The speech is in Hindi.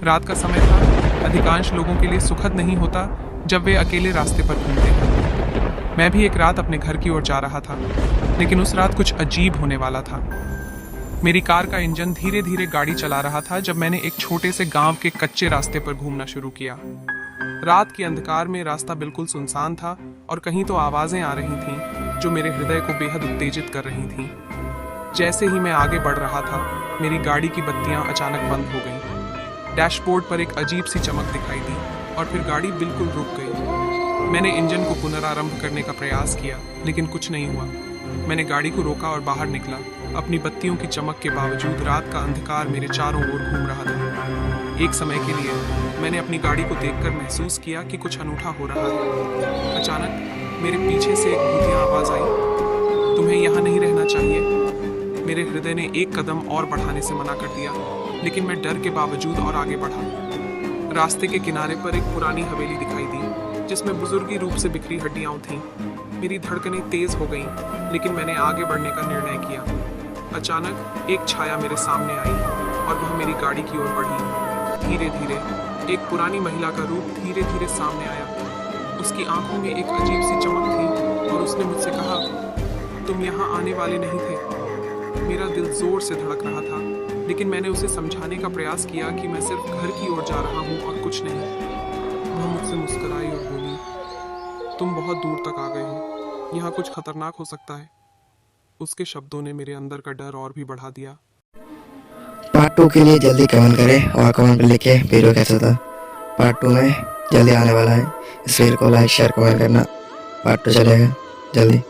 रात का समय था। अधिकांश लोगों के लिए सुखद नहीं होता जब वे अकेले रास्ते पर घूमते हैं। मैं भी एक रात अपने घर की ओर जा रहा था, लेकिन उस रात कुछ अजीब होने वाला था। मेरी कार का इंजन धीरे धीरे गाड़ी चला रहा था जब मैंने एक छोटे से गांव के कच्चे रास्ते पर घूमना शुरू किया। रात के अंधकार में रास्ता बिल्कुल सुनसान था और कहीं तो आवाजें आ रही थीं जो मेरे हृदय को बेहद उत्तेजित कर रही थीं। जैसे ही मैं आगे बढ़ रहा था, मेरी गाड़ी की बत्तियां अचानक बंद हो गईं। डैशबोर्ड पर एक अजीब सी चमक दिखाई दी और फिर गाड़ी बिल्कुल रुक गई। मैंने इंजन को पुनरारंभ करने का प्रयास किया, लेकिन कुछ नहीं हुआ। मैंने गाड़ी को रोका और बाहर निकला। अपनी बत्तियों की चमक के बावजूद रात का अंधकार मेरे चारों ओर घूम रहा था। एक समय के लिए मैंने अपनी गाड़ी को देखकर महसूस किया कि कुछ अनूठा हो रहा है। अचानक मेरे पीछे से एक भूतिया आवाज आई, तुम्हें यहाँ नहीं रहना चाहिए। मेरे हृदय ने एक कदम और बढ़ाने से मना कर दिया, लेकिन मैं डर के बावजूद और आगे बढ़ा। रास्ते के किनारे पर एक पुरानी हवेली दिखाई दी, जिसमें बुजुर्गी रूप से बिखरी हड्डियां थीं। मेरी धड़कनें तेज हो गईं, लेकिन मैंने आगे बढ़ने का निर्णय किया। अचानक एक छाया मेरे सामने आई और वह मेरी गाड़ी की ओर बढ़ी। धीरे धीरे एक पुरानी महिला का रूप धीरे धीरे सामने आया। उसकी आंखों में एक अजीब सी चमक थी और उसने मुझसे कहा, तुम यहाँ आने वाले नहीं थे। मेरा दिल जोर से धड़क रहा था, लेकिन मैंने उसे समझाने का प्रयास किया कि मैं सिर्फ घर की ओर जा रहा हूँ और कुछ नहीं। वह मुझसे मुस्कुराई और बोली, तुम बहुत दूर तक आ गए हो, यहाँ कुछ खतरनाक हो सकता है। उसके शब्दों ने मेरे अंदर का डर और भी बढ़ा दिया। पार्ट 2 के लिए जल्दी कमेंट करें और कमेंट पर लिखें वीडियो कैसा था। पार्ट 2 में जल्दी आने वाला है। इस वीडियो को लाइक शेयर कमेंट करना। पार्ट 2 चलेगा जल्दी।